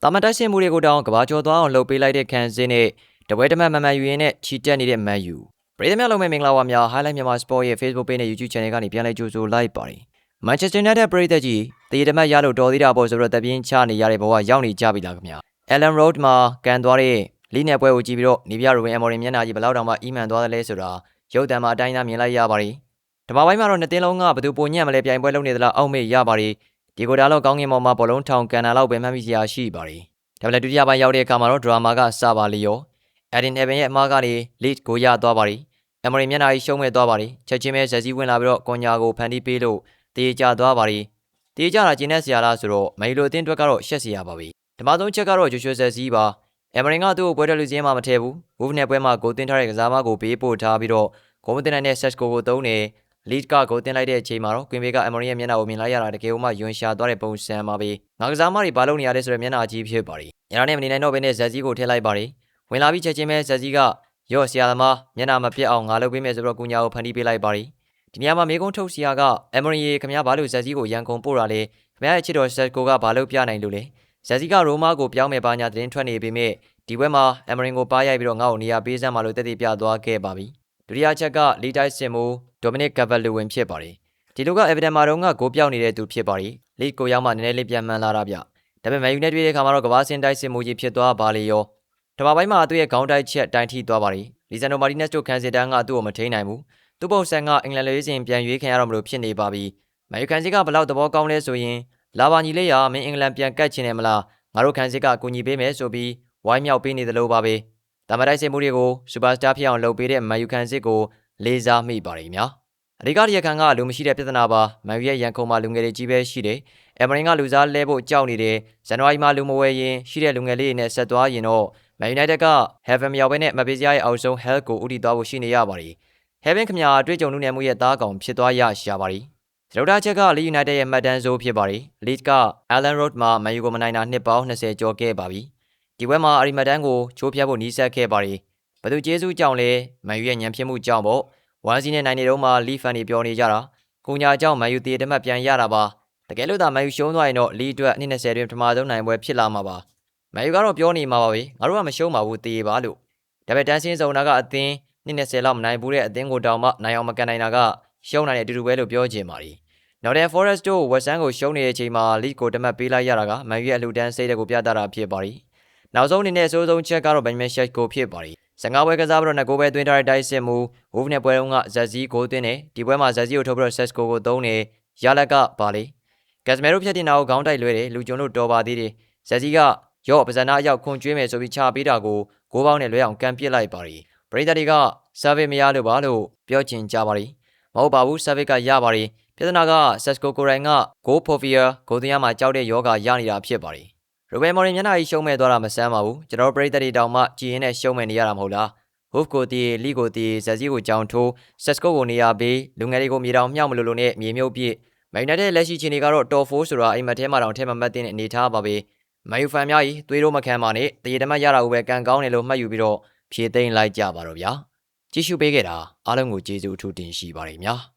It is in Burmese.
တာမန်တိုက်စစ်မှုတွေကိုတောင်ကဘာကျော်သွားအောင်လှုပ်ပေးလိုက်တဲ့ခံစစ်နဲ့တပွဲတမတ်မန်ယူရင်းနဲ့ချီတက်နေတဲ့မန်ယူပရိသတ်များလုံးမဲ့မင်္ဂလာပါများ Highlight မြန်မာ Sport ရဲ့ Facebook Page နဲ့ YouTube Channel ကနေပြန်လည်ကြိုဆိုလိုက်ပါတယ်။ Manchester United ပရိသတ်ကြီးတည်တမတ်ရလို့တော်သေးတာပေါ့ဆိုတော့တပြင်းချနေရတဲ့ဘဝရောက်နေကြပြီလားခင်ဗျာ။ Ellen Road မှာကန်သွားတဲ့လိနယ်ပွဲကိုကြည့်ပြီးတော့နီးပြရိုဝင်အမော်ရီမျက်နှာကြီးဘလောက်တောင်မှအီးမှန်သွားတယ်လဲဆိုတာရုပ်သံမှာအတိုင်းသားမြင်လိုက်ရပါတယ်။ဓမ္မပိုင်းမှာတော့နှစ်သင်းလုံးကဘသူပုံညံ့မလဲပြိုင်ပွဲလုပ်နေသလားအောက်မေ့ရပါတယ်။ဒီကိုဒါလောက်ကောင်းကင်ပေါ်မှာဘောလုံးထောင်ကန်တာလောက်ပဲမှတ်မိစရာရှိပါတယ်။ဒါပေမဲ့ဒုတိယပိုင်းရောက်တဲ့အခါမှာတော့ဒရာမာကစပါလျော်။ Edin Heaven ရဲ့အမားကနေ lead ကိုရသွားပါတယ်။အမော်ရီမျက်နှာကြီးရှုံးမဲ့သွားပါတယ်။ချက်ချင်းပဲဇက်စီးဝင်လာပြီးတော့ကွန်ညာကိုဖန်တီးပေးလို့တေးကြသွားပါတယ်။တေးကြတာကျင်းတဲ့ဆရာလားဆိုတော့မိုင်လိုအသင်းအတွက်ကတော့ရှက်စရာပါပဲ။ဓမ္မဆုံးချက်ကတော့ဂျိုရှွေဇက်စီးပါ။အမေရိကသူ့ကိုပွဲတော်လူစင်းမှာမထည့်ဘူး။ဝုဖ်နယ်ပွဲမှာဂိုတင်ထားတဲ့ကစားမကိုပေးပို့ထားပြီးတော့ဂိုမတင်နိုင်တဲ့ဆက်ကိုသုံးတယ်။ lead ကဂိုတင်လိုက်တဲ့အချိန်မှာတော့ကွင်ဘေကအမေရိရဲ့မျက်နှာကိုမြင်လိုက်ရတာတကယ်ကိုမှယွန်ရှာသွားတဲ့ပုံစံပါပဲ။ငါကစားမတွေဘာလုပ်နေရလဲဆိုတော့မျက်နှာကြီးဖြစ်ပါတယ်။ညနေနဲ့မနေနိုင်တော့ဘဲနဲ့ဇက်စီးကိုထည့်လိုက်ပါတယ်။ဝင်လာပြီးချက်ချင်းပဲဇက်စီးကရော့ဆရာသမားမျက်နှာမပြတ်အောင်ငါလုပ်ပေးမယ်ဆိုတော့ကူညာကိုဖန်တီးပေးလိုက်ပါတယ်။ဒီနေရာမှာမေကုန်းထုတ်ဆရာကအမေရိခင်ဗျားဘာလို့ဇက်စီးကိုရန်ကုန်ပို့တာလဲခင်ဗျားရဲ့ချစ်တော်ဆက်ကိုကဘာလို့ပြနိုင်လို့လဲဇက်စီးကရိုမာကိုပြောင်းမယ်ပါညာသတင်းထွက်နေပေမဲ့ဒီဘက်မှာအမေရိကိုပါရိုက်ပြီးတော့ငါ့ကိုနေရာပေးစမ်းပါလို့တက်တည်ပြသွားခဲ့ပါပြီဒုတိယချက်ကလီတိုက်စင်မိုဒိုမနစ်ကဗယ်လူဝင်ဖြစ်ပါတယ်ဒီလိုကအဗီဒန်မာတုံးကဂိုးပြောင်းနေတဲ့သူဖြစ်ပါတယ်လီကိုရောက်မှနည်းနည်းလေးပြန်မှန်လာတာဗျဒါပေမဲ့မန်ယူနဲ့တွေ့တဲ့အခါမှာတော့ကဘာစင်တိုက်စင်မိုကြီးဖြစ်သွားပါလေရောဓမ္မပိုင်းမှာသူ့ရဲ့ခေါင်းတိုက်ချက်တိုင်းထိသွားပါတယ်လီဇန်ဒိုမာတီနက်စ်တို့ခံစစ်တန်းကသူ့ကိုမထိန်နိုင်ဘူးသူ့ပုံစံကအင်္ဂလန်လေးစင်ပြန်ရွေးခံရတော့မလို့ဖြစ်နေပါပြီမန်ယူခံစစ်ကဘလောက်သဘောကောင်းလဲဆိုရင်လာပါညီလေးရမင်းအင်္ဂလန်ပြန်ကတ်ချင်တယ်မလားငါတို့ခံစစ်ကအကူအညီပေးမယ်ဆိုပြီးဝိုင်းမြောက်ပေးနေသလိုပါပဲတာမတိုက်စစ်မှုတွေကိုစူပါစတာဖြစ်အောင်လုပ်ပေးတဲ့မန်ယူခံစစ်ကိုလေးစားမိပါတယ်များအဓိကရခံကလူမရှိတဲ့ပြဿနာပါမန်ယူရဲ့ရန်ကုန်မှာလူငယ်တွေကြီးပဲရှိတယ်အမရင်ကလူစားလဲဖို့ကြောက်နေတယ်ဇန်နဝါရီမှာလူမဝဲရင်ရှိတဲ့လူငယ်လေးတွေနဲ့ဆက်သွားရင်တော့မန်ယူနိုက်တက်က Heaven မြောက်ပဲနဲ့မပေးစရာရဲ့အောက်ဆုံး Hell ကိုဦးတည်သွားဖို့ရှိနေရပါတယ် Heaven ခမညာအတွေ့အကြုံလူငယ်မှုရဲ့သားကောင်ဖြစ်သွားရရှာပါတယ်စရုပ်သားချက်ကလီယူနိုက်တက်ရဲ့မှတ်တမ်းဆိုးဖြစ်ပါတယ်လစ်က Allen Road မှာမန်ယူကိုမနိုင်တာနှစ်ပေါင်း20ကျော်ခဲ့ပါပြီဒီဘက်မှာအရီမတ်တန်ကိုချိုးဖျက်ဖို့နီးစပ်ခဲ့ပါတယ်ဘသူကျေးဇူးကြောင့်လဲမန်ယူရဲ့ညံဖြစ်မှုကြောင့်ပေါ့ဝမ်စီနဲ့နိုင်နေတော့မှလီဖန်တွေပြောနေကြတာကိုညာကြောင့်မန်ယူတည်တမတ်ပြန်ရတာပါတကယ်လို့သာမန်ယူရှုံးသွားရင်တော့လီအတွက်အနည်း20တွင်ပထမဆုံးနိုင်ပွဲဖြစ်လာမှာပါမန်ယူကတော့ပြောနေမှာပါပဲငါတို့ကမရှုံးပါဘူးတည်ပါလို့ဒါပေမဲ့တန်းစင်းစုံတာကအသင်း20လောက်မနိုင်ဘူးတဲ့အသင်းကိုတောင်မှနိုင်အောင်မကန်နိုင်တာကရှုံးနိုင်တဲ့အတူတူပဲလို့ပြောချင်ပါတယ်နောက်တဲ့ Forest တို့ဝက်ဆန်ကိုရှုံးနေတဲ့အချိန်မှာလီကိုတမတ်ပေးလိုက်ရတာကမန်ယူရဲ့အလှူဒန်းစိတ်တွေကိုပြသတာဖြစ်ပါတယ်နောက်ဆုံးအနေနဲ့အဆိုးဆုံးချက်ကတော့ဘန်ဂျမင်ရှက်ကိုဖြစ်ပါတယ်15ပွဲကစားပြီးတော့2ဂိုးပဲသွင်းထားတဲ့တိုက်စစ်မှုဝုဖ်နဲ့ပွဲတုန်းကဇက်စီးဂိုးသွင်းတယ်ဒီပွဲမှာဇက်စီးကိုထုတ်ပြီးတော့ဆက်စကိုသုံးတယ်ရလက်ကပါလေဂက်စမဲရိုဖြတ်တင်တာကိုခေါင်းတိုက်လွဲတယ်လူကျုံတို့တော်ပါသေးတယ်ဇက်စီးကရော့ပဇာနာအရောက်ခွန်ကျွေးမယ်ဆိုပြီးချပေးတာကိုဂိုးပေါင်းနဲ့လွဲအောင်ကန်ပစ်လိုက်ပါတယ်ပရိသတ်တွေကဆာဗစ်မရလို့ပါလို့ပြောချင်ကြပါတယ်မဟုတ်ပါဘူးဆာဗစ်ကရပါတယ်ပြဿနာကဆက်စကိုကိုရိုင်ကဂိုးဖိုဖီယာဂိုးသွင်းရမှာကြောက်တဲ့ယောဂရနေတာဖြစ်ပါတယ်ရိုဘယ်မော်ရင်မျက်နှာကြီးရှုံးမဲ့သွားတာမဆန်းပါဘူးကျွန်တော်ပရိသတ်တွေတောင်မှကြည်ရင်နဲ့ရှုံးမဲ့နေရတာမဟုတ်လားဟုဖ်ကိုတီလီကိုတီဇက်စီကိုကြောင်ထိုးဆက်စကိုကိုနေရာပေးလူငယ်တွေကိုမြေတောင်မြောက်မလို့လို့နဲ့မြေမြုပ်ပြစ်မန်ယူနိုက်တက်လက်ရှိချိန်တွေကတော့တော်4ဆိုတာအိမ်မက်ထဲမှာတောင်ထဲမှာမှတ်တဲ့အနေထားပါပဲမန်ယူဖန်များကြီးသွေးတို့မခံပါနဲ့တရေတမတ်ရတာကိုပဲကန်ကောင်းတယ်လို့မှတ်ယူပြီးတော့ဖြည့်သိမ်းလိုက်ကြပါတော့ဗျာကြည့်ရှုပေးခဲ့တာအားလုံးကိုကျေးဇူးအထူးတင်ရှိပါတယ်များ